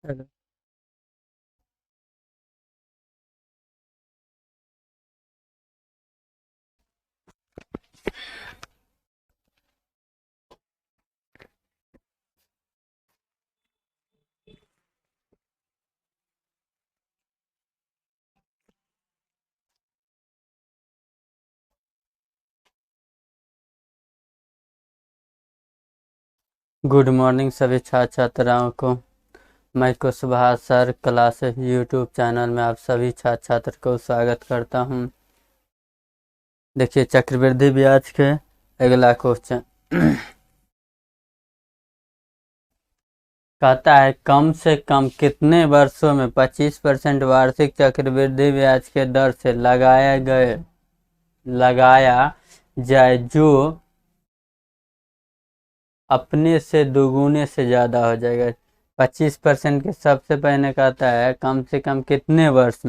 Hello. Good morning सभी छात्र छात्राओं को। मैं Kushwaha sir classes YouTube channel में आप सभी छात्र छात्र को स्वागत करता हूं। देखिए चक्रवृद्धि ब्याज के अगला क्वेश्चन कहता है कम से कम कितने वर्षों में 25% वार्षिक चक्रवृद्धि ब्याज के दर से लगाया जाए जो अपने से दोगुने से ज़्यादा हो जाएगा। 25% के सबसे पहले कहता है कम से कम कितने वर्ष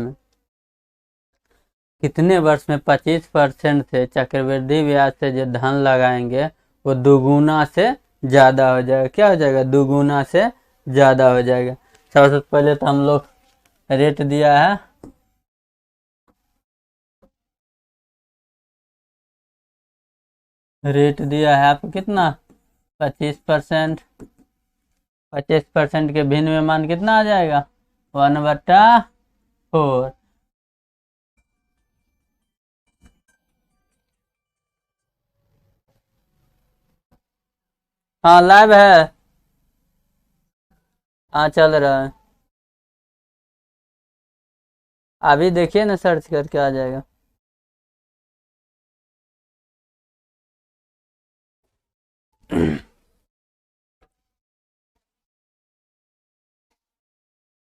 में 25% से चक्रवृद्धि ब्याज से जो धन लगाएंगे वो दोगुना से ज़्यादा हो जाएगा। क्या हो जाएगा? दोगुना से ज़्यादा हो जाएगा। सबसे पहले तो हम लोग रेट दिया है आपको कितना 25% के भिन्न में मान कितना आ जाएगा 1/4। हाँ लाइव है। हाँ चल रहा है। अभी देखिए ना सर्च करके आ जाएगा।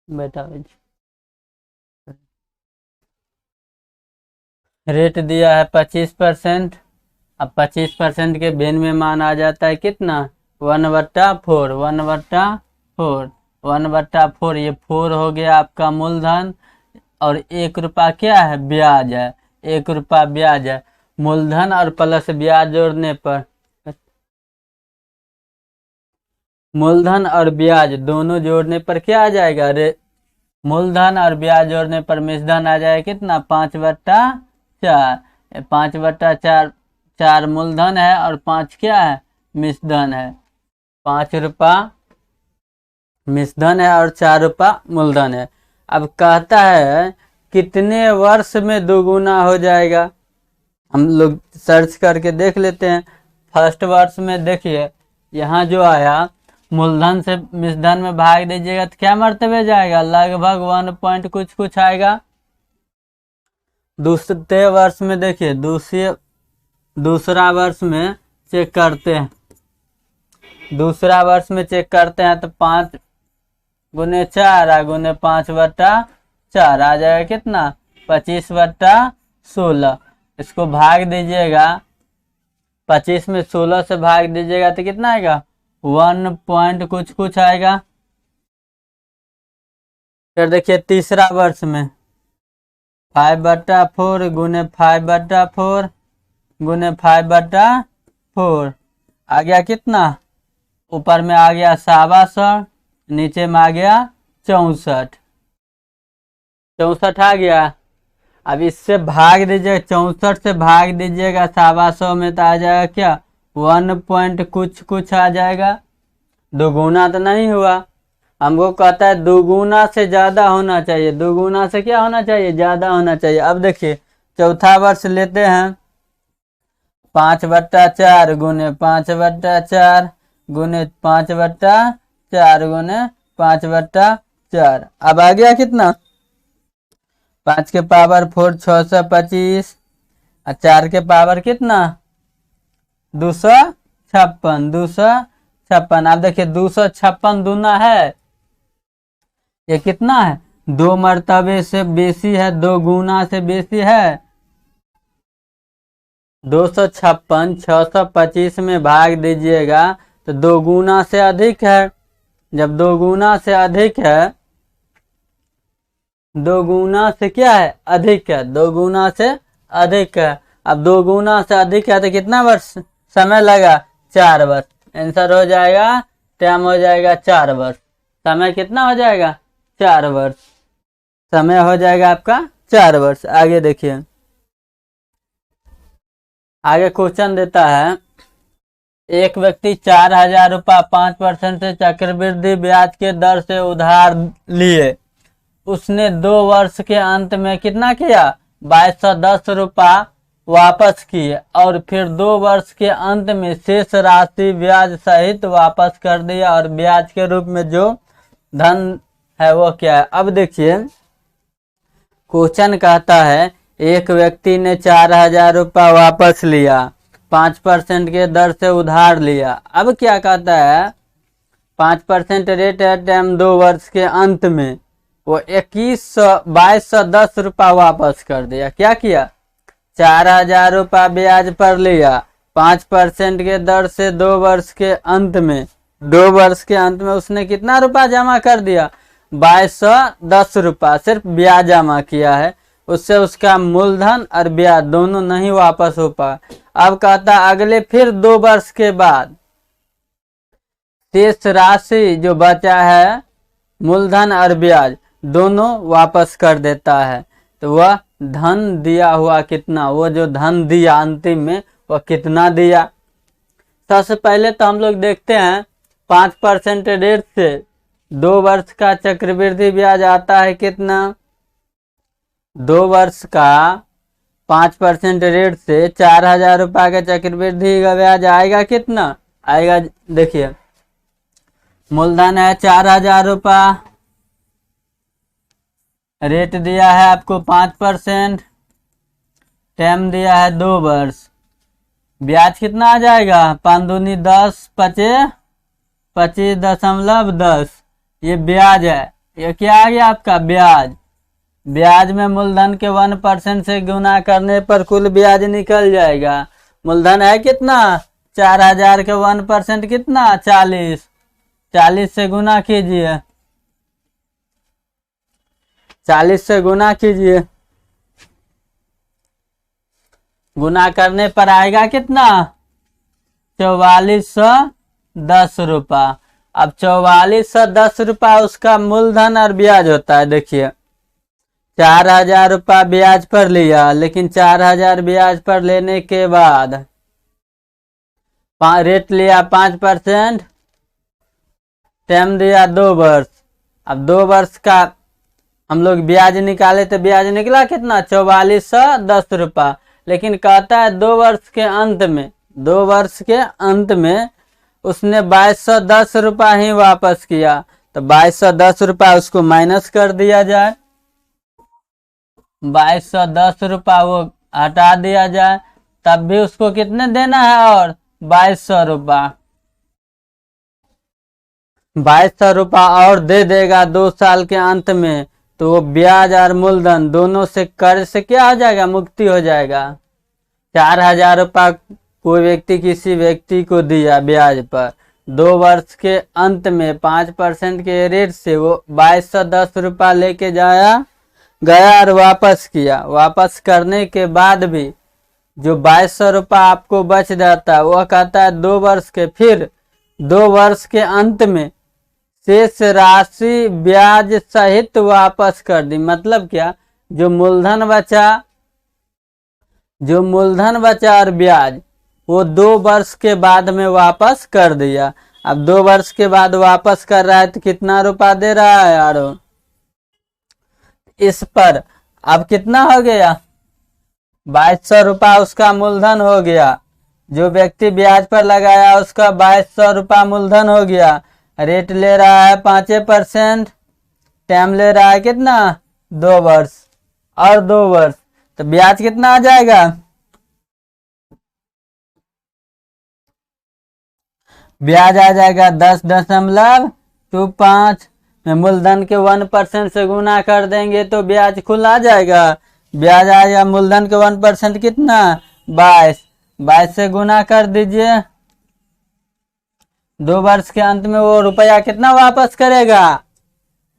बेटा रेट दिया है 25%। अब 25% के भिन्न में मान आ जाता है कितना 1/4। 1/4 ये 4 हो गया आपका मूलधन और 1 रुपया क्या है ब्याज है। 1 रुपया ब्याज है। मूलधन और प्लस ब्याज जोड़ने पर मूलधन और ब्याज दोनों जोड़ने पर क्या आ जाएगा मूलधन और ब्याज जोड़ने पर मिश्रधन आ जाएगा कितना 5/4। 5/4 4 मूलधन है और 5 क्या है मिश्रधन है। 5 रुपया मिश्रधन है और 4 रुपया मूलधन है। अब कहता है कितने वर्ष में दोगुना हो जाएगा। हम लोग सर्च करके देख लेते हैं। फर्स्ट वर्ष में देखिए यहाँ जो आया मूलधन से मिश्रधन में भाग दीजिएगा तो क्या मर्तबे जाएगा लगभग 1 पॉइंट कुछ आएगा। दूसरे वर्ष में देखिए दूसरा वर्ष में चेक करते हैं। दूसरा वर्ष में चेक करते हैं तो 5 गुने 4 गुने 5/4 आ जाएगा कितना 25/16। इसको भाग दीजिएगा 25 में 16 से भाग दीजिएगा तो कितना आएगा 1 पॉइंट कुछ आएगा। फिर देखिए तीसरा वर्ष में 5/4 गुने 5/4 गुने 5/4 आ गया कितना ऊपर में आ गया 125 नीचे में आ गया 64 आ गया। अब इससे भाग दीजिएगा 64 से भाग दीजिएगा 125 में तो आ जाएगा क्या 1 पॉइंट कुछ आ जाएगा। दोगुना तो नहीं हुआ। हमको कहता है दोगुना से ज्यादा होना चाहिए। दोगुना से क्या होना चाहिए ज्यादा होना चाहिए। अब देखिए चौथा वर्ष लेते हैं 5/4 गुने 5/4 गुने 5/4 गुने 5/4 अब आ गया कितना 5 के पावर 4 625 और 4 के पावर कितना 256। अब देखिए 256 दूना है ये कितना है 2 मर्तबे से बेसी है 2 गुना से बेसी है। 256 625 में भाग दीजिएगा तो 2 गुना से अधिक है। जब 2 गुना से अधिक है 2 गुना से क्या है अधिक है 2 गुना से अधिक है। अब 2 गुना से अधिक है तो कितना वर्ष समय लगा 4 वर्ष। आंसर हो जाएगा टाइम हो जाएगा 4 वर्ष। समय कितना हो जाएगा 4 वर्ष। समय हो जाएगा आपका 4 वर्ष। आगे देखिए, आगे क्वेश्चन देता है, एक व्यक्ति 4,000 रुपया 5% से चक्रवृद्धि ब्याज के दर से उधार लिए। उसने 2 वर्ष के अंत में कितना किया? 2210 रुपया वापस किए और फिर 2 वर्ष के अंत में शेष राशि ब्याज सहित वापस कर दिया, और ब्याज के रूप में जो धन है वो क्या है? अब देखिए, क्वेश्चन कहता है एक व्यक्ति ने 4,000 रुपया वापस लिया, 5% के दर से उधार लिया। अब क्या कहता है, 5% रेट है टाइम 2 वर्ष के अंत में वो 2210 रुपया वापस कर दिया। क्या किया? 4,000 रुपया ब्याज पर लिया, 5% के दर से 2 वर्ष के अंत में, 2 वर्ष के अंत में उसने कितना रुपया जमा कर दिया? 2210 रुपया सिर्फ ब्याज जमा किया है, उससे उसका मूलधन और ब्याज दोनों नहीं वापस हो पाए। अब कहता अगले फिर 2 वर्ष के बाद शेष राशि जो बचा है, मूलधन और ब्याज दोनों वापस कर देता है। तो वह धन दिया हुआ कितना, वो जो धन दिया अंतिम में वह कितना दिया? सबसे पहले तो हम लोग देखते हैं 5% रेट से 2 वर्ष का चक्रवृद्धि ब्याज आता है कितना? 2 वर्ष का 5% रेट से 4,000 रुपया का चक्रवृद्धि का ब्याज आएगा कितना? आएगा, देखिए मूलधन है 4,000 रुपया, रेट दिया है आपको 5%, टाइम दिया है 2 वर्ष, ब्याज कितना आ जाएगा? 5 दूनी 10, 25.10, ये ब्याज है। ये क्या आ गया आपका? ब्याज। ब्याज में मूलधन के 1% से गुना करने पर कुल ब्याज निकल जाएगा। मूलधन है कितना? 4,000 के 1% कितना? 40। 40 से गुना कीजिए, 40 से गुना कीजिए, गुना करने पर आएगा कितना? 4410 रुपया। अब 4410 रुपया उसका मूलधन और ब्याज होता है। देखिए 4,000 रुपया ब्याज पर लिया, लेकिन 4,000 ब्याज पर लेने के बाद रेट लिया 5%, टाइम दिया 2 वर्ष। अब 2 वर्ष का हम लोग ब्याज निकाले तो ब्याज निकला कितना? 4410 रुपया। लेकिन कहता है 2 वर्ष के अंत में, 2 वर्ष के अंत में उसने 2210 रुपया ही वापस किया। तो 2210 रुपया उसको माइनस कर दिया जाए, 2210 रुपया वो हटा दिया जाए, तब भी उसको कितने देना है? और 2200 रुपया, 2200 रुपया और दे देगा 2 साल के अंत में। तो वो ब्याज और मूलधन दोनों से कर्ज से क्या हो जाएगा? मुक्ति हो जाएगा। 4,000 रुपया कोई व्यक्ति किसी व्यक्ति को दिया ब्याज पर, 2 वर्ष के अंत में 5% के रेट से वो 2210 रुपया लेके गया और वापस किया। वापस करने के बाद भी जो 2200 रुपया आपको बच जाता है, वह कहता है 2 वर्ष के, फिर 2 वर्ष के अंत में शेष राशि ब्याज सहित वापस कर दी। मतलब क्या? जो मूलधन बचा और ब्याज वो 2 वर्ष के बाद में वापस कर दिया। अब 2 वर्ष के बाद वापस कर रहा है तो कितना रुपया दे रहा है यार? इस पर अब कितना हो गया? 2200 रुपया उसका मूलधन हो गया। जो व्यक्ति ब्याज पर लगाया उसका 2200 रुपया मूलधन हो गया। रेट ले रहा है 5%, टाइम ले रहा है कितना? 2 वर्ष और 2 वर्ष, तो ब्याज कितना आ जाएगा? ब्याज आ जाएगा 10.25 में मूलधन के 1% से गुना कर देंगे तो ब्याज खुल आ जाएगा। ब्याज आएगा मूलधन के 1% कितना? 22 से गुना कर दीजिए। 2 वर्ष के अंत में वो रुपया कितना वापस करेगा?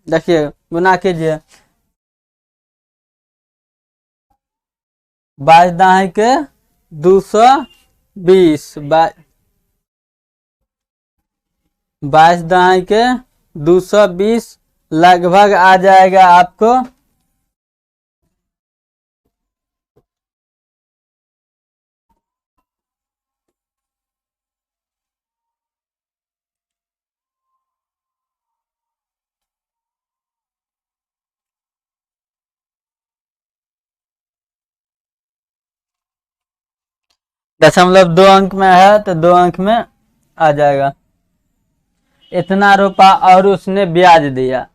देखिए गुना कीजिए, 22 दाही के 220, 22 दाही के 220 लगभग आ जाएगा आपको 0.2 अंक में है तो 2 अंक में आ जाएगा। इतना रुपया और उसने ब्याज दिया।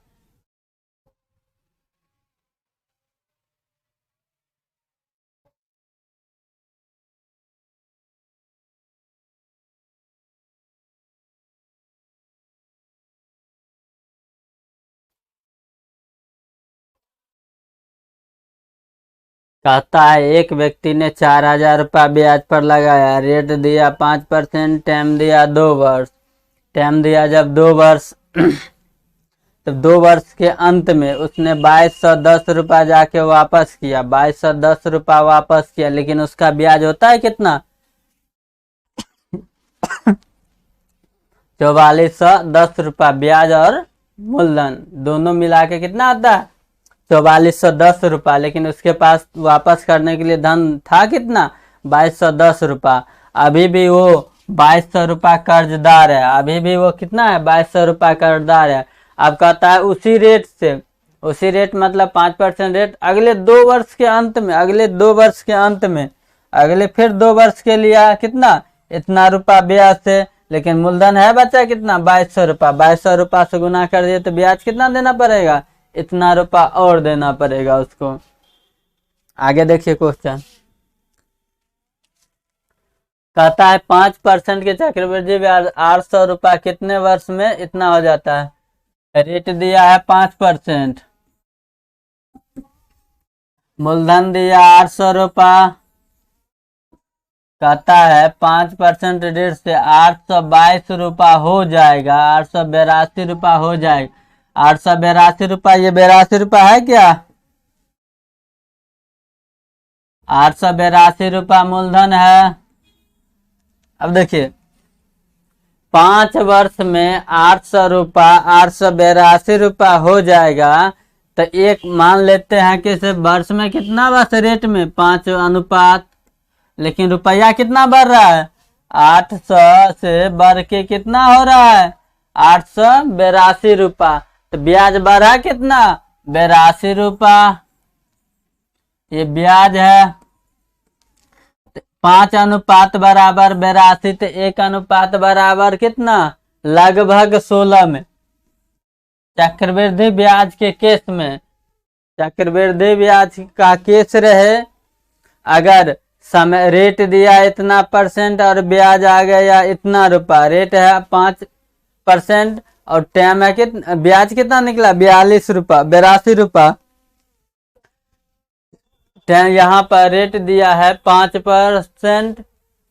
कहता है एक व्यक्ति ने 4,000 रुपया ब्याज पर लगाया, रेट दिया 5%, टाइम दिया 2 वर्ष। टाइम दिया जब 2 वर्ष तब 2 वर्ष के अंत में उसने 2,210 रुपया जाके वापस किया, 2,210 रुपया वापस किया, लेकिन उसका ब्याज होता है कितना 4,410 रुपया। ब्याज और मूलधन दोनों मिला के कितना आता है 4,410 रुपया, लेकिन उसके पास वापस करने के लिए धन था कितना 2,210 रुपया। अभी भी वो 2,200 रुपया कर्जदार है, अभी भी वो कितना है 2,200 रुपया कर्जदार है। अब कहता है उसी रेट से, उसी रेट मतलब 5% रेट अगले 2 वर्ष के अंत में, अगले 2 वर्ष के अंत में, अगले फिर 2 वर्ष के लिए कितना इतना रुपया ब्याज से, लेकिन मूलधन है बच्चा कितना 2,200 रुपया। 2,200 रुपया से गुना कर दिए तो ब्याज कितना देना पड़ेगा, इतना रुपया और देना पड़ेगा उसको। आगे देखिए क्वेश्चन कहता है 5% के चक्रवृद्धि ब्याज 800 रुपया कितने वर्ष में इतना हो जाता है। रेट दिया है 5%, मूलधन दिया 800 रुपया, कहता है 5% रेट से 822 रुपया हो जाएगा, 882 रुपया हो जाएगा। 882 रुपया, ये 82 रुपया है क्या 882 रुपया मूलधन है। अब देखिए 5 वर्ष में 800 रुपया 882 रुपया हो जाएगा, तो एक मान लेते हैं कि सिर्फ वर्ष में कितना बस रेट में 5 अनुपात, लेकिन रुपया कितना बढ़ रहा है 800 से बढ़ के कितना हो रहा है 882 रुपया, तो ब्याज बढ़ा कितना 82 रुपया, ये ब्याज है। 5 अनुपात बराबर 82, तो 1 अनुपात बराबर कितना लगभग 16 में। चक्रवृद्धि ब्याज के केस में, चक्रवृद्धि ब्याज का केस रहे, अगर समय रेट दिया इतना % और ब्याज आ गया इतना रुपया, रेट है 5% और टाइम है कितना, ब्याज कितना निकला 42 रुपया 82 रुपया। यहाँ पर रेट दिया है 5%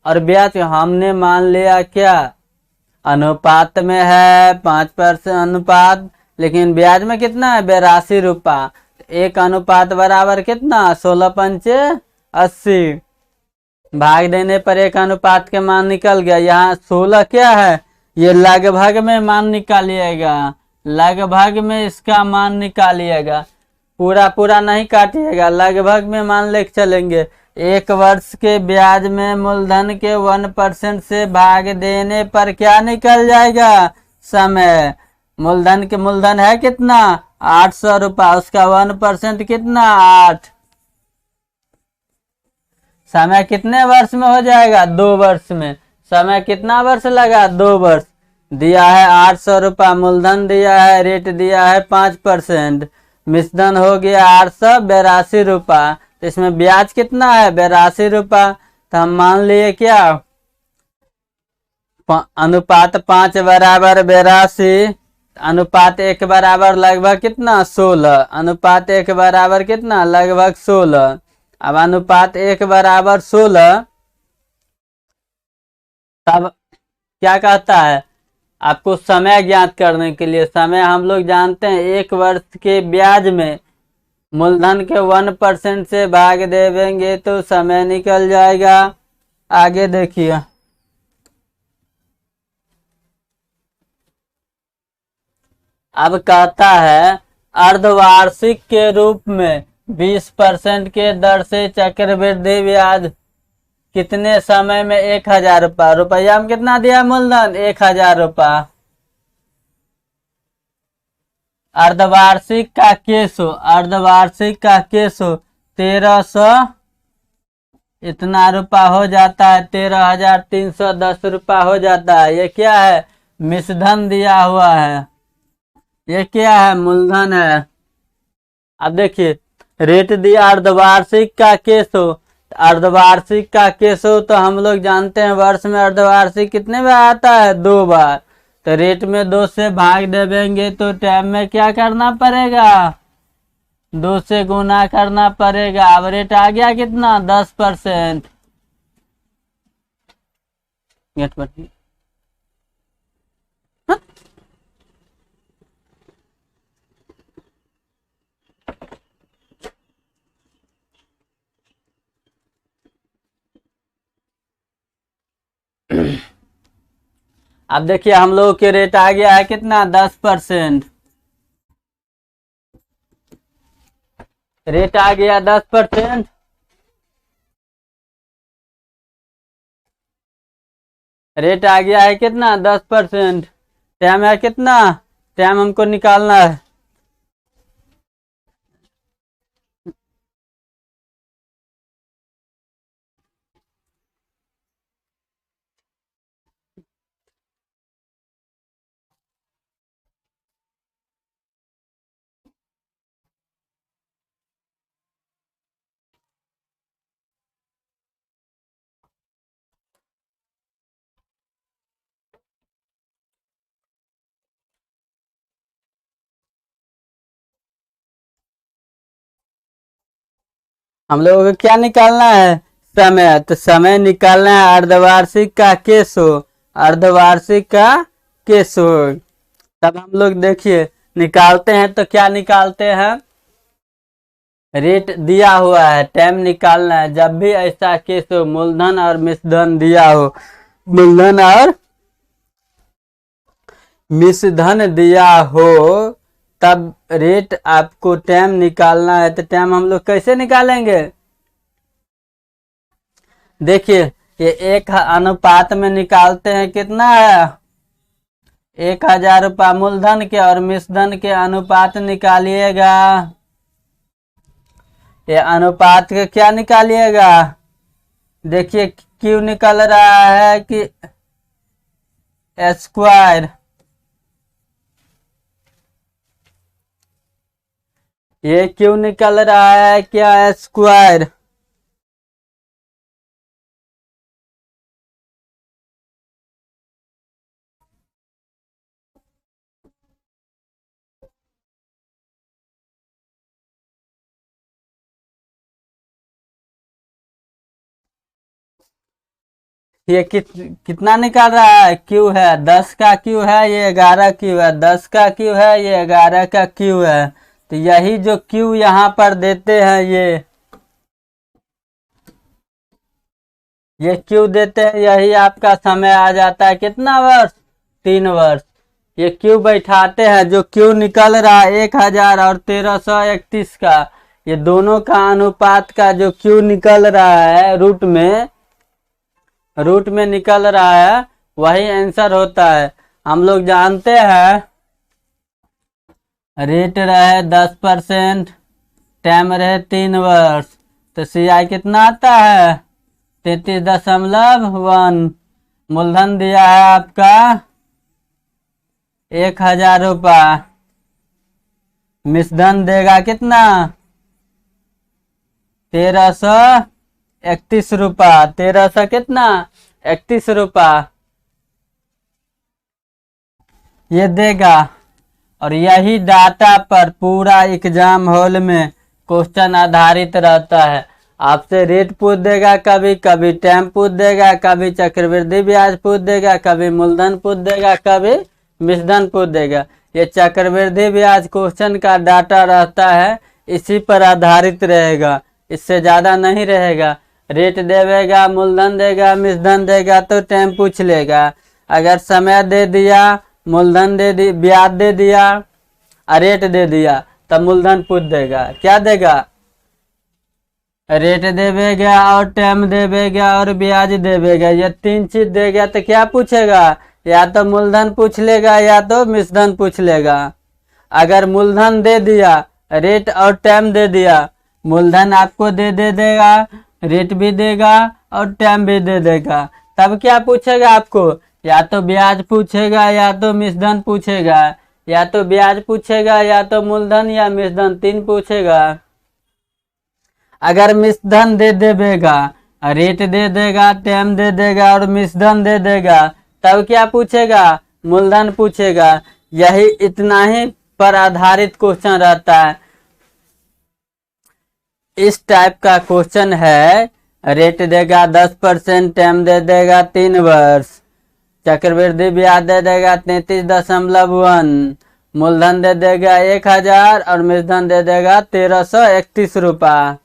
और ब्याज हमने मान लिया क्या अनुपात में है 5% अनुपात, लेकिन ब्याज में कितना है 82 रुपया। 1 अनुपात बराबर कितना 16×5 80, भाग देने पर 1 अनुपात के मान निकल गया। यहाँ 16 क्या है, ये लगभग में मान निकालिएगा, लगभग में इसका मान निकालिएगा, पूरा पूरा नहीं काटिएगा, लगभग में मान ले चलेंगे। 1 वर्ष के ब्याज में मूलधन के 1% से भाग देने पर क्या निकल जाएगा समय। मूलधन के मूलधन है कितना 800 रुपया, उसका 1% कितना 8, समय कितने वर्ष में हो जाएगा 2 वर्ष में। समय कितना वर्ष लगा 2 वर्ष। दिया है 800 रुपया मूलधन दिया है, रेट दिया है 5%, मिश्रण हो गया 882 रुपया, इसमें ब्याज कितना है 82 रुपया। तो हम मान लिए क्या अनुपात 5 बराबर 82, अनुपात 1 बराबर लगभग कितना 16, अनुपात 1 बराबर कितना लगभग 16। अब अनुपात 1 बराबर 16, तब क्या कहता है आपको समय ज्ञात करने के लिए। समय हम लोग जानते हैं 1 वर्ष के ब्याज में मूलधन के 1% से भाग देंगे तो समय निकल जाएगा। आगे देखिए अब कहता है अर्धवार्षिक के रूप में 20% के दर से चक्रवृद्धि ब्याज कितने समय में 1000 रुपया। रुपया में कितना दिया मूलधन 1000 रुपया। अर्धवार्षिक का केसो, अर्धवार्षिक का केसो 1300 इतना रुपया हो जाता है, 13,310 रुपया हो जाता है। ये क्या है, मिश्रधन दिया हुआ है। ये क्या है, मूलधन है। अब देखिए रेट दिया अर्धवार्षिक का केसो, अर्धवार्षिक का केसो तो हम लोग जानते हैं वर्ष में अर्धवार्षिक कितने बार आता है, 2 बार। तो रेट में 2 से भाग देंगे तो टाइम में क्या करना पड़ेगा, 2 से गुना करना पड़ेगा। अब रेट आ गया कितना, 10%। अब देखिए हम लोगों के रेट आ गया है कितना, 10%। रेट आ गया 10%। रेट आ गया है कितना, 10%। टाइम है कितना, टाइम हमको निकालना है। हम लोगों को क्या निकालना है, समय। तो समय निकालना है अर्धवार्षिक का केसो, अर्धवार्षिक का केसो। तब हम लोग देखिए निकालते हैं तो क्या निकालते हैं, रेट दिया हुआ है, टाइम निकालना है। जब भी ऐसा केस हो, मूलधन और मिश्रधन दिया हो, मूलधन और मिश्रधन दिया हो, तब रेट आपको टाइम निकालना है। तो टाइम हम लोग कैसे निकालेंगे, देखिए ये 1 अनुपात में निकालते हैं, कितना है 1000 रुपया मूलधन के, और मिश्रधन के अनुपात निकालिएगा। ये अनुपात के क्या निकालिएगा, देखिए क्यों निकल रहा है कि स्क्वायर, ये क्यों निकल रहा है क्या, स्क्वायर। ये कितना निकाल रहा है, क्यू है, 10 का क्यू है, ये 11 क्यू है, 10 का क्यू है, ये 11 का क्यू है। तो यही जो क्यू यहाँ पर देते हैं, ये क्यू देते हैं, यही आपका समय आ जाता है कितना वर्ष, 3 वर्ष। ये क्यू बैठाते हैं, जो क्यू निकल रहा है 1000 और 1331 का, ये दोनों का अनुपात का जो क्यू निकल रहा है रूट में निकल रहा है, वही आंसर होता है। हम लोग जानते हैं रेट रहे 10%, टाइम रहे 3 वर्ष, तो CI कितना आता है 33.1। मूलधन दिया है आपका 1000 रुपया, मिश्रधन देगा कितना 1331 रुपया, 1300 कितना 31 रुपया ये देगा। और यही डाटा पर पूरा एग्जाम हॉल में क्वेश्चन आधारित रहता है। आपसे रेट पूछ देगा, कभी कभी टाइम पूछ देगा, कभी चक्रवृद्धि ब्याज पूछ देगा, कभी मूलधन पूछ देगा, कभी मिश्रधन पूछ देगा। ये चक्रवृद्धि ब्याज क्वेश्चन का डाटा रहता है, इसी पर आधारित रहेगा, इससे ज़्यादा नहीं रहेगा। रेट देगा, मूलधन देगा, मिश्रधन देगा तो टाइम पूछ लेगा। अगर समय दे दिया, मूलधन दे दी, ब्याज दे दिया, रेट दे दिया, तब मूलधन पूछ देगा, क्या देगा? रेट देवेगा और टाइम देवेगा और ब्याज देवेगा, ये 3 चीज देगा तो क्या पूछेगा? या तो मूलधन पूछ लेगा या तो मिश्रधन पूछ लेगा। अगर मूलधन दे दिया, रेट और टाइम दे दिया, मूलधन आपको दे देगा, रेट भी देगा और टाइम भी दे देगा, तब क्या पूछेगा आपको? या तो ब्याज पूछेगा या तो मिश्रधन पूछेगा, या तो ब्याज पूछेगा या तो मूलधन या मिश्रधन, 3 पूछेगा। अगर मिश्रधन दे देगा, रेट दे देगा, टाइम दे देगा और मिश्रधन दे देगा, तब क्या पूछेगा? मूलधन पूछेगा। यही इतना ही पर आधारित क्वेश्चन रहता है। इस टाइप का क्वेश्चन है, रेट देगा 10%, टाइम दे देगा 3 वर्ष, चक्रवृद्धि ब्याज दे देगा 33.1, मूलधन दे देगा 1000 और मिश्रधन दे देगा 1331 रुपया।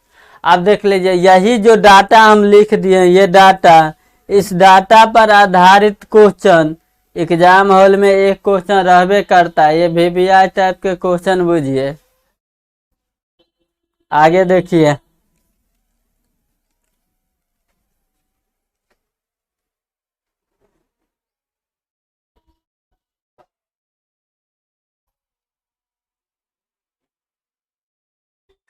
अब देख लीजिए, यही जो डाटा हम लिख दिए, ये डाटा, इस डाटा पर आधारित क्वेश्चन एग्जाम हॉल में एक क्वेश्चन रहबे करता है। ये VBI टाइप के क्वेश्चन बुझिए। आगे देखिए,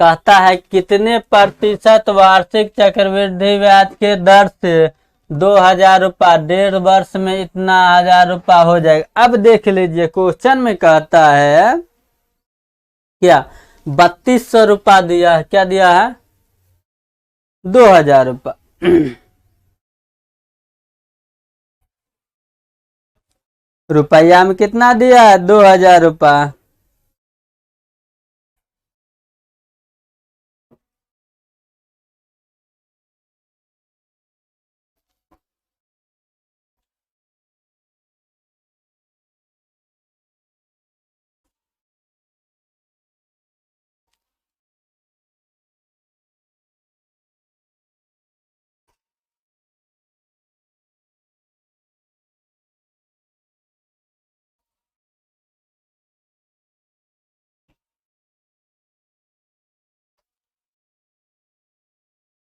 कहता है कितने प्रतिशत वार्षिक चक्रवृद्धि ब्याज के दर से 2000 रुपया 1.5 वर्ष में इतना 1000 रुपया हो जाएगा। अब देख लीजिए, क्वेश्चन में कहता है क्या 3200 रुपया दिया है, क्या दिया है? 2000 रुपया। रुपया में कितना दिया है? 2000 रुपया।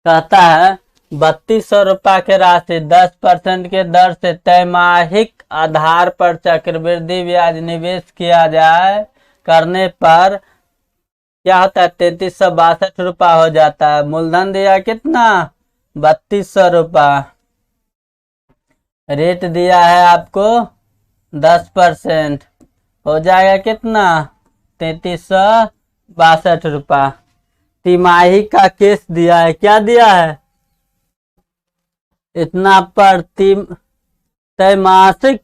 कहता है 3200 रुपया के राशि 10% के दर से त्रैमासिक आधार पर चक्रवृद्धि ब्याज निवेश किया जाए करने पर क्या होता है? 3362 रुपया हो जाता है। मूलधन दिया कितना? 3200 रुपया। रेट दिया है आपको 10%, हो जाएगा कितना? 3362 रुपया। तिमाही का केस दिया है, क्या दिया है? इतना पर त्रैमासिक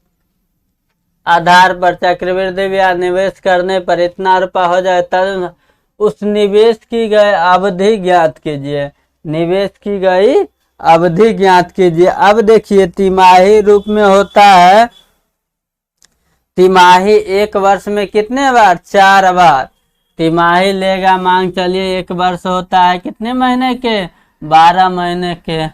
आधार पर चक्रवृद्धि ब्याज निवेश करने पर इतना रुपया हो जाए, तब उस निवेश की गई अवधि ज्ञात कीजिए। निवेश की गई अवधि ज्ञात कीजिए। अब देखिए, तिमाही रूप में होता है। तिमाही 1 वर्ष में कितने बार? 4 बार। तिमाही लेगा, मांग चलिए 1 वर्ष होता है कितने महीने के? 12 महीने के।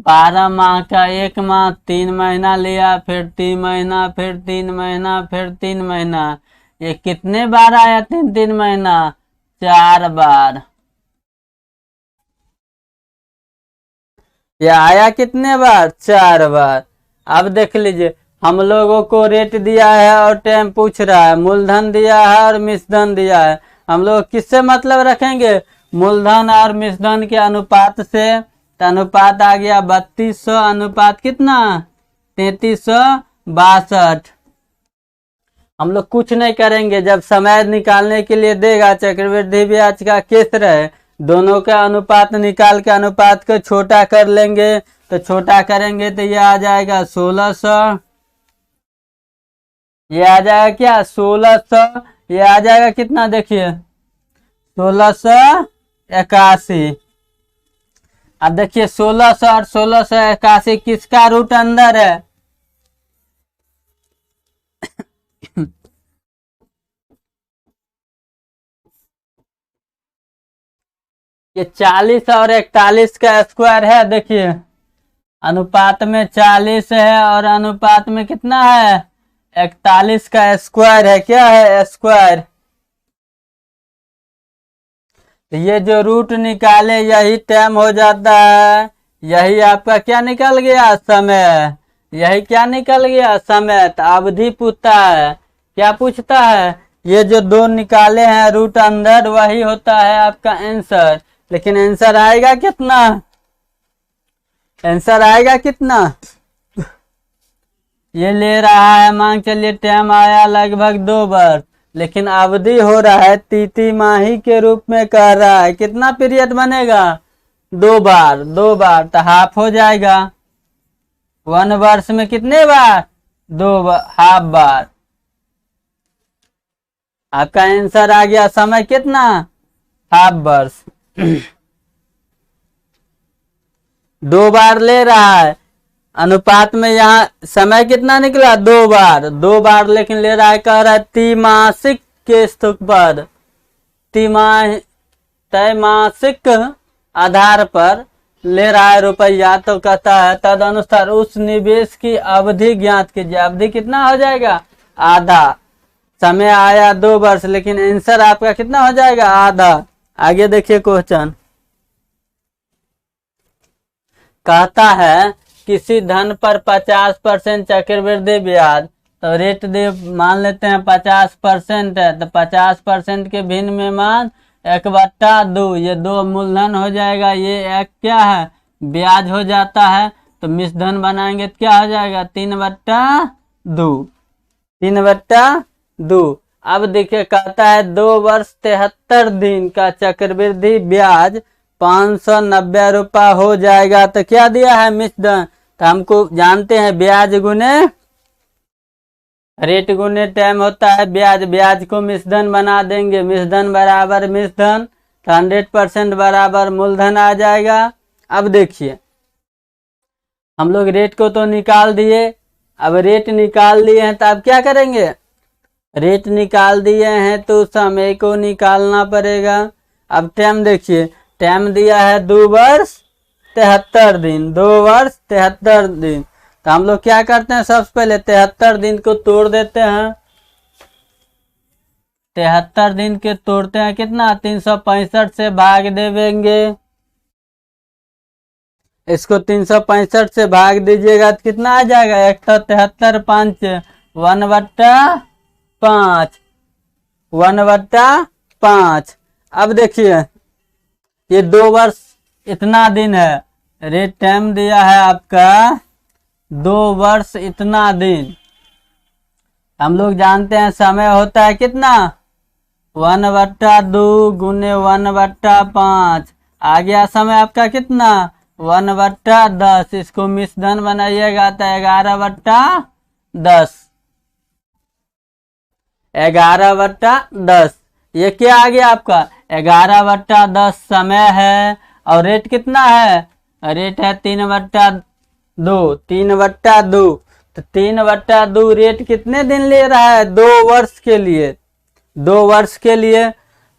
12 माह का 1 माह 3 महीना लिया, फिर 3 महीना, फिर 3 महीना, फिर 3 महीना। ये कितने बार आया? 3 महीना, 4 बार। ये आया कितने बार? 4 बार। अब देख लीजिए, हम लोगों को रेट दिया है और टाइम पूछ रहा है, मूलधन दिया है और मिश्रधन दिया है। हम लोग किससे मतलब रखेंगे? मूलधन और मिश्रधन के अनुपात से। तो अनुपात आ गया 3200 अनुपात कितना? 3362। हम लोग कुछ नहीं करेंगे, जब समय निकालने के लिए देगा, चक्रवृद्धि ब्याज का केस रहे, दोनों का अनुपात निकाल के अनुपात को छोटा कर लेंगे। तो छोटा करेंगे तो ये आ जाएगा 1600, ये आ जाएगा क्या? 1600। ये आ जाएगा कितना? देखिए 1681। अब देखिए 1600 और 1681 किसका रूट अंदर है? ये 40 और 41 का स्क्वायर है। देखिए अनुपात में 40 है और अनुपात में कितना है? 41 का स्क्वायर है। क्या है? स्क्वायर। तो ये जो रूट निकाले यही टाइम हो जाता है, यही आपका क्या निकल गया, समय। यही क्या निकल गया, समय। तो अवधि पूछता है, क्या पूछता है, ये जो दो निकाले हैं रूट अंदर, वही होता है आपका आंसर। लेकिन आंसर आएगा कितना, आंसर आएगा कितना, ये ले रहा है, मान चलिए टाइम आया लगभग 2 वर्ष, लेकिन अवधि हो रहा है तिमाही के रूप में कह रहा है। कितना पीरियड बनेगा, 2 बार, 2 बार, तो हाफ हो जाएगा। 1 वर्ष में कितने बार, 2 हाफ बार। आपका आंसर आ गया, समय कितना, हाफ वर्ष। 2 बार ले रहा है, अनुपात में यहाँ समय कितना निकला, 2 बार, 2 बार, लेकिन ले रहा है, कह रहा है तिमासिक के स्तुक पर, त्रैमासिक आधार पर ले रहा है रुपया। तो कहता है तदनुसार उस निवेश की अवधि ज्ञात कीजिए। अवधि कितना हो जाएगा, आधा। समय आया 2 वर्ष, लेकिन आंसर आपका कितना हो जाएगा, आधा। आगे देखिए क्वेश्चन, कहता है किसी धन पर 50% चक्रवृद्धि ब्याज, तो रेट दे, मान लेते हैं 50% है, तो 50% के भिन्न में मान 1/2, ये 2 मूलधन हो जाएगा, ये एक क्या है, ब्याज हो जाता है। तो मिश्रधन बनाएंगे तो क्या हो जाएगा, 3/2, 3/2। अब देखिए कहता है 2 वर्ष 73 दिन का चक्रवृद्धि ब्याज 590 रुपया हो जाएगा। तो क्या दिया है, मिश्रधन। तो हमको जानते हैं ब्याज गुने रेट गुने टाइम होता है ब्याज, ब्याज को मिश्रधन बना देंगे, मिश्रधन बराबर मिश्रधन, तो 100% बराबर मूलधन आ जाएगा। अब देखिए हम लोग रेट को तो निकाल दिए, अब रेट निकाल लिए हैं तो अब क्या करेंगे, रेट निकाल दिए हैं तो समय को निकालना पड़ेगा। अब टाइम देखिए, टाइम दिया है 2 वर्ष 73 दिन, 2 वर्ष 73 दिन। तो हम लोग क्या करते हैं, सबसे पहले 73 दिन को तोड़ देते हैं। 73 दिन के तोड़ते हैं कितना, 365 से भाग देंगे। इसको 365 से भाग दीजिएगा तो कितना आ जाएगा, 173 5 1/5, 1/5। अब देखिए ये 2 वर्ष इतना दिन है, रेट टाइम दिया है आपका 2 वर्ष इतना दिन। हम लोग जानते हैं समय होता है कितना, 1/2 गुने 1/5। आ गया समय आपका कितना, 1/10। इसको मिश्रधन बनाइएगा तो 11/10, 11/10। ये क्या आ गया आपका, 11/10 समय है। और रेट कितना है, रेट है 3/2, 3/2। तो 3/2 रेट कितने दिन ले रहा है, 2 वर्ष के लिए, 2 वर्ष के लिए।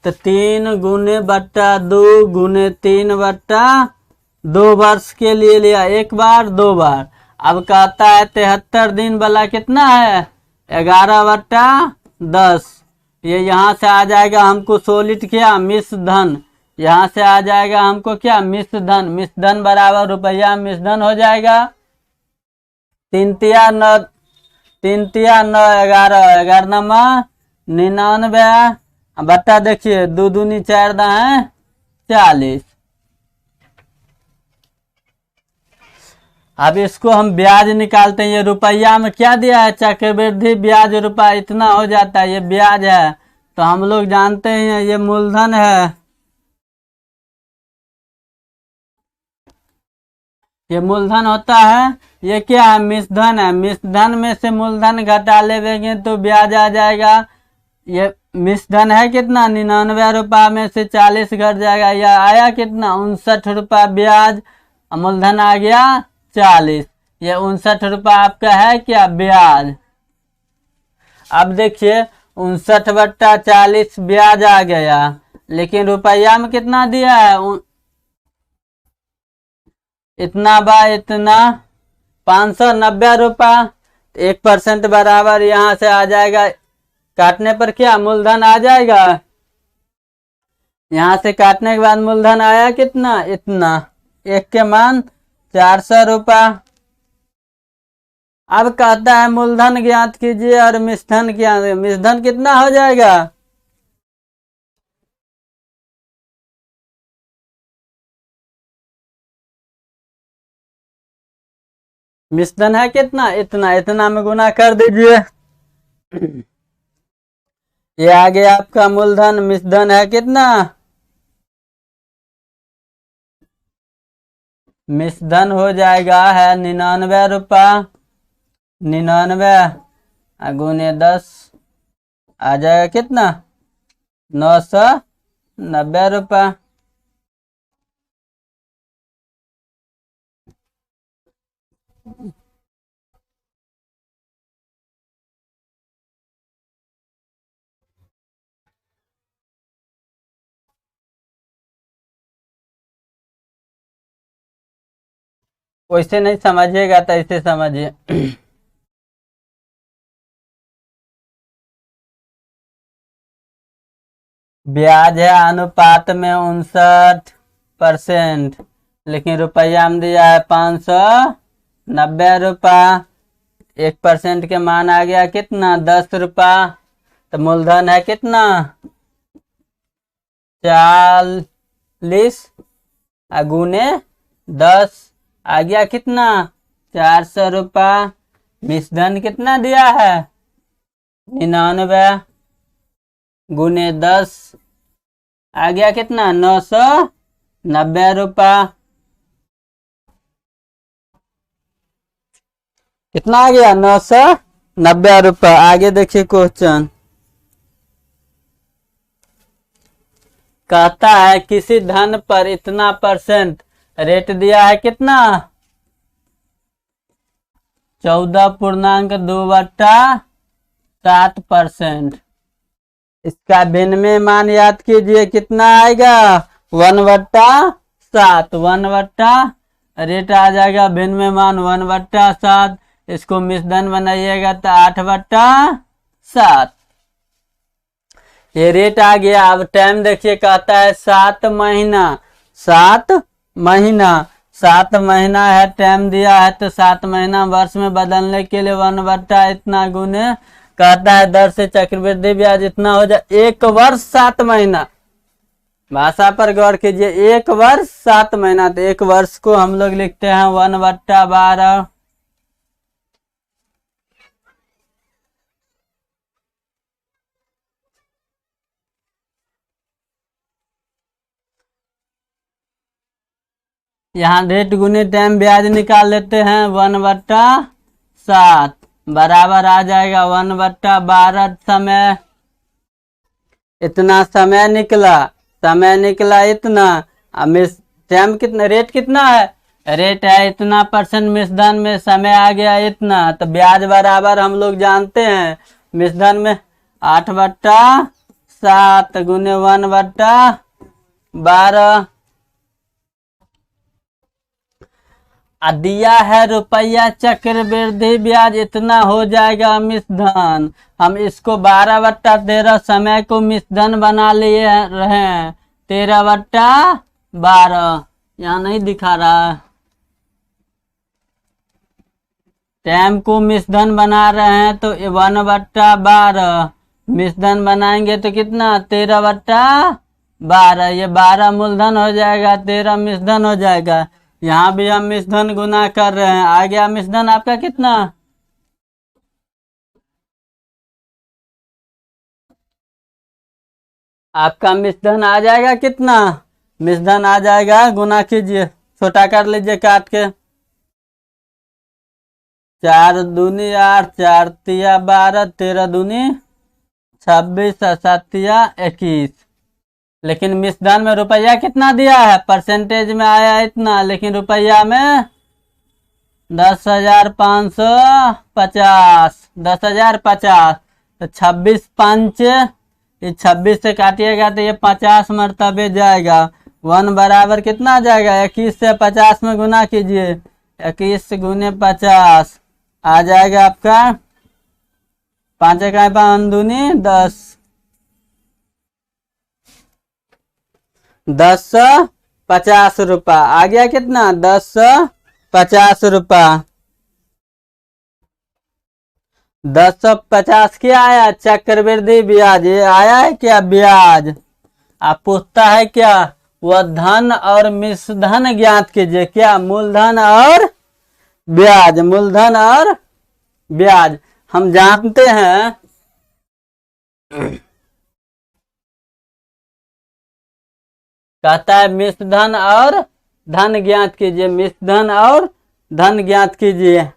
तो 3 गुने 2 गुने 3/2 वर्ष के लिए लिया, 1 बार 2 बार। अब कहता है 73 दिन वाला कितना है, 11/10। ये यहाँ से आ जाएगा हमको सॉलिड क्या, मिश्रधन। यहाँ से आ जाएगा हमको क्या, मिश्रधन। मिश्रधन बराबर रुपया मिश्रधन हो जाएगा। 3 तिया 9, 3 तिया 9, 11, 11 नमा 99 बट्टा देखिए 2 दूनी 4 दाएं 40। अब इसको हम ब्याज निकालते हैं। ये रुपया में क्या दिया है, चक्रवृद्धि ब्याज रुपया इतना हो जाता है, ये ब्याज है। तो हम लोग जानते हैं ये मूलधन है, ये मूलधन होता है। ये क्या है, मिश्रधन है। मिश्रधन में से मूलधन घटा लेंगे तो ब्याज आ जाएगा। ये मिश्रधन है कितना, 99 रुपया में से 40 घट जाएगा, यह आया कितना, 59 रुपया ब्याज। मूलधन आ गया 40, ये 59 रुपया आपका है क्या, ब्याज। अब देखिए 59/40 ब्याज आ गया, लेकिन रुपया में कितना दिया है, इतना इतना 590 रुपया। 1% बराबर यहाँ से आ जाएगा, काटने पर क्या मूलधन आ जाएगा, यहाँ से काटने के बाद मूलधन आया कितना, इतना। एक के मान 400 रुपया। अब कहता है मूलधन ज्ञात कीजिए और मिश्रधन ज्ञात। मिश्रधन कितना हो जाएगा, मिश्रधन है कितना, इतना। इतना में गुना कर दीजिए। ये आगे आपका मूलधन। मिश्रधन है कितना, मिश्रधन हो जाएगा है 99 रुपया। 99 गुने 10 आ जाएगा कितना, 990 रुपया। वैसे नहीं समझिएगा तो ऐसे समझिए। ब्याज है अनुपात में 59%, लेकिन रुपया में दिया है 590 रुपया। 1% के मान आ गया कितना, 10 रुपया। तो मूलधन है कितना, 40 गुने 10 आ गया कितना, 400 रुपया। मिश्रधन कितना दिया है, 99 गुने 10 आ गया कितना, 990 रुपया। कितना आ गया, 990 रुपया। आगे देखिए क्वेश्चन। कहता है किसी धन पर इतना % रेट दिया है कितना, 14.2/7%। इसका विनिमय मान याद कीजिए कितना आएगा, 1/7। 1/ रेट आ जाएगा, विनिमय मान 1/7। इसको मिश्रधन बनाइएगा तो 8/7। ये रेट आ गया। अब टाइम देखिए, कहता है 7 महीना। 7 महीना, 7 महीना है टाइम दिया है, तो 7 महीना वर्ष में बदलने के लिए 1/, इतना गुने। कहता है दर से चक्रवृद्धि ब्याज इतना हो जाए। 1 वर्ष 7 महीना, भाषा पर गौर कीजिए। 1 वर्ष 7 महीना, तो 1 वर्ष को हम लोग लिखते हैं 1/12। यहाँ रेट गुने टाइम ब्याज निकाल लेते हैं। 1/7 बराबर आ जाएगा 1/12 समय। इतना समय निकला, समय निकला इतना। अब टाइम कितना, रेट कितना है, रेट है इतना % मिश्रधन में। समय आ गया इतना, तो ब्याज बराबर हम लोग जानते हैं मिश्रधन में 8/7 गुने 1/12। दिया है रुपया चक्रवृद्धि ब्याज इतना हो जाएगा मिश्रधन। हम इसको 12/13 समय को मिश्रधन बना लिए रहे, 13/12। यहाँ नहीं दिखा रहा, टाइम को मिश्रधन बना रहे हैं तो 1/12 मिश्रधन बनाएंगे तो कितना, 13/12। ये 12 मूलधन हो जाएगा, 13 मिश्रधन हो जाएगा। यहाँ भी हम मिश्रधन गुना कर रहे हैं। आ गया मिश्रधन आपका कितना, आपका मिश्रधन आ जाएगा कितना, मिश्रधन आ जाएगा, गुना कीजिए, छोटा कर लीजिए काट के। 4 दूनी 8, 4 तिया 12, 13 दूनी 26, 7 तिया 21। लेकिन मिश्रधन में रुपया कितना दिया है, परसेंटेज में आया इतना, लेकिन रुपया में 10,550। 10,050 तो 26 5, ये 26 से काटिएगा तो ये 50 मरतबे जाएगा। 1 बराबर कितना जाएगा, 21 से 50 में गुना कीजिए। 21 गुने 50 आ जाएगा आपका 5 का 5 दूनी 10। 1050 आ गया कितना 1050। 1050 क्या आया चक्रवृद्धि ब्याज, ये आया है क्या ब्याज। आप पूछता है क्या वह धन और मिश्रधन ज्ञात कीजिए, क्या मूलधन और ब्याज, मूलधन और ब्याज हम जानते हैं। कहता है मिश्रधन और धन ज्ञात कीजिए, मिश्रधन और धन ज्ञात कीजिए।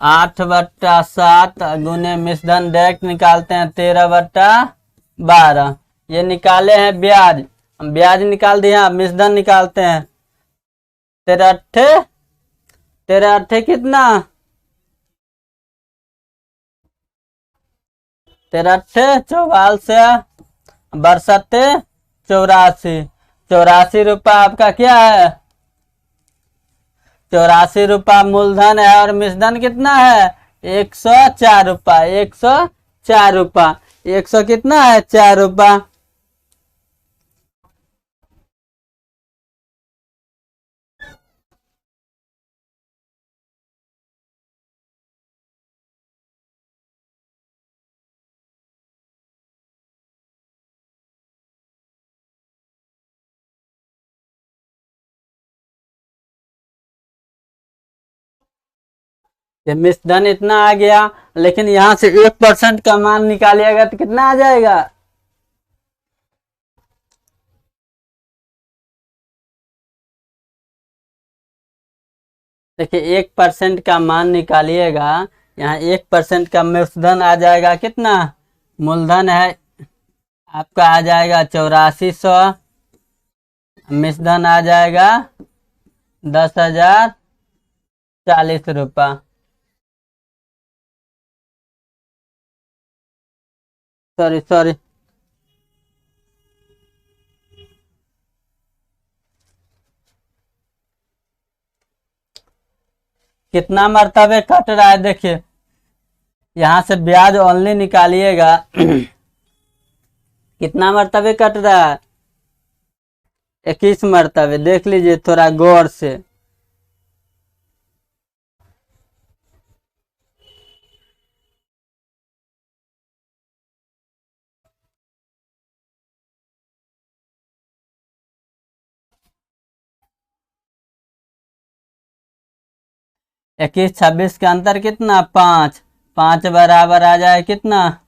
आठ बट्टा 7 गुने मिश्रधन डायरेक्ट निकालते हैं 13/12। ये निकाले हैं ब्याज, हम ब्याज निकाल दिए, मिश्रधन निकालते हैं। 13 अट्ठे कितना 13 अट्ठे 44 बरसते 84। 84 आपका क्या है 84 मूलधन है और मिश्रधन कितना है 104 104 100 कितना है 4 ये मिश्रधन इतना आ गया, लेकिन यहाँ से 1% का मान निकालिएगा तो कितना आ जाएगा। देखिए 1% का मान निकालिएगा, यहाँ 1% का मिश्रधन आ जाएगा कितना, मूलधन है आपका आ जाएगा 8400, मिश्रधन आ जाएगा 10,040 सॉरी कितना मर्तबे कट रहा है देखिए, यहाँ से ब्याज ओनली निकालिएगा कितना मर्तबे कट रहा है 21 मर्तबे, देख लीजिए थोड़ा गौर से। इक्कीस 26 का अंतर कितना 5, 5 बराबर आ जाए कितना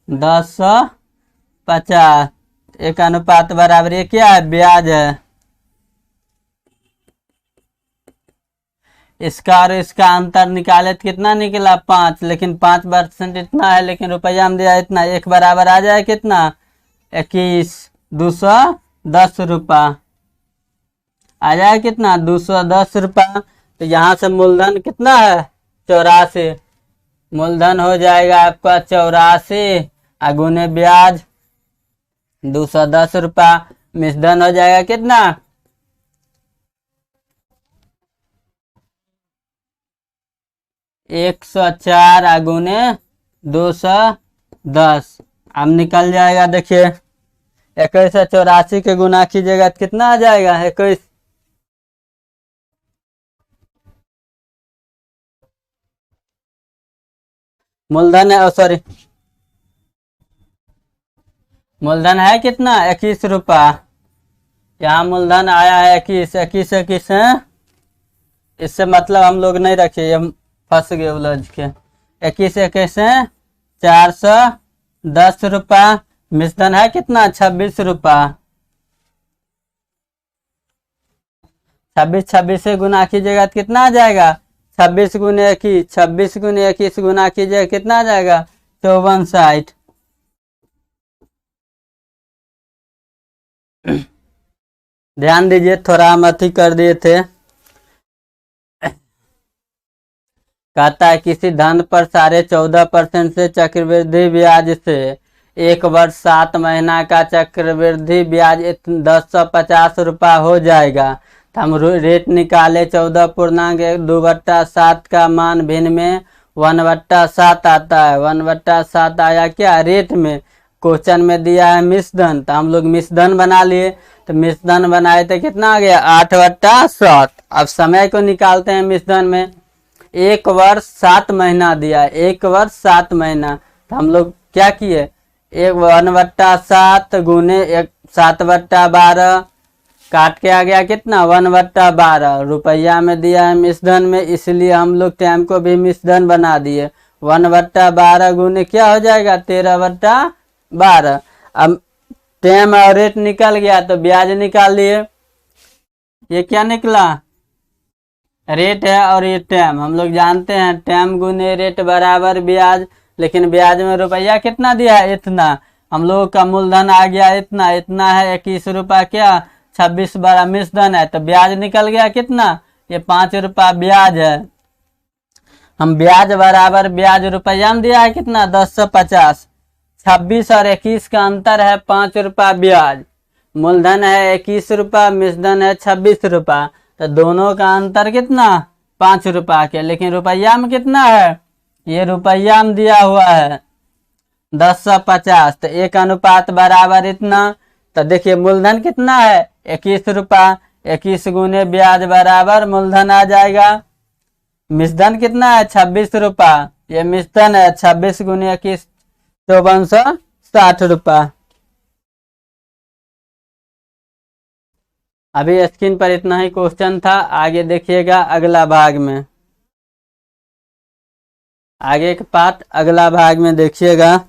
10/50, एक अनुपात बराबर ये क्या है ब्याज है। इसका और इसका अंतर निकाले तो कितना निकला 5, लेकिन 5% इतना है, लेकिन रुपया में दिया इतना, एक बराबर आ जाए कितना 21 210 आ जाए कितना 210। तो यहाँ से मूलधन कितना है 84, मूलधन हो जाएगा आपका 84 गुने ब्याज 210। मिश्रधन हो जाएगा कितना 104 गुने 210। अब निकल जाएगा देखिए 21 से 84 के गुना कीजिएगा तो कितना आ जाएगा 21, मूलधन है सॉरी मूलधन है कितना 21 रुपया, यहाँ मूलधन आया है 21 है, इससे मतलब हम लोग नहीं रखे, ये फंस गए उलझ के। 21 है 410 मिश्रधन है कितना 26 रुपया, 26 से गुना कीजिएगा तो कितना आ जाएगा 26 गुने 21, 26 गुने 21 गुना कीजिएगा कितना आ जाएगा 5460। ध्यान दीजिए थोड़ा हम अति कर दिए थे। कहता है किसी धन पर 14.5% से चक्रवृद्धि ब्याज से 1 वर्ष 7 महीना का चक्रवृद्धि ब्याज 1050 रुपया हो जाएगा। तो हम रेट निकाले 14.2/7 का मान भिन्न में 1/7 आता है। 1/7 आया क्या रेट में, क्वेश्चन में दिया है मिश्रधन, तो हम लोग मिश्रधन बना लिए। तो मिश्रधन बनाए तो कितना आ गया 8/7। अब समय को निकालते हैं मिश्रधन में। 1 वर्ष 7 महीना दिया, 1 वर्ष 7 महीना, तो हम लोग क्या किए 1/7 गुने 7/12 काट के आ गया कितना 1/12 रुपया में दिया है मिश्रधन में, इसलिए हम लोग टाइम को भी मिश्रधन बना दिए। 1/12 गुने क्या हो जाएगा 13/12। अब टाइम और रेट निकल गया तो ब्याज निकाल लिए। ये क्या निकला रेट है और ये टाइम। हम लोग जानते हैं टाइम गुने रेट बराबर ब्याज, लेकिन ब्याज में रुपया कितना दिया है इतना। हम लोगों का मूलधन आ गया इतना, इतना है 21 रुपया, क्या 26 बड़ा मिश्रधन है, तो ब्याज निकल गया कितना ये 5 रुपया ब्याज है। हम ब्याज बराबर ब्याज रुपया में दिया है कितना 1050। 26 और 21 का अंतर है 5 रुपया ब्याज। मूलधन है 21 रुपया, मिश्रधन है 26 रुपया, तो दोनों का अंतर कितना 5 रुपया के। लेकिन रुपया में कितना है, ये रुपया में दिया हुआ है 1050, तो 1 अनुपात बराबर इतना। तो देखिए मूलधन कितना है 21 रुपया, 21 गुने ब्याज बराबर मूलधन आ जाएगा। मिश्रधन कितना है 26 रुपया, ये मिश्रधन है 26 गुने 21 5460 रुपया। अभी स्क्रीन पर इतना ही क्वेश्चन था, आगे देखिएगा अगला भाग में। आगे के पार्ट अगला भाग में देखिएगा।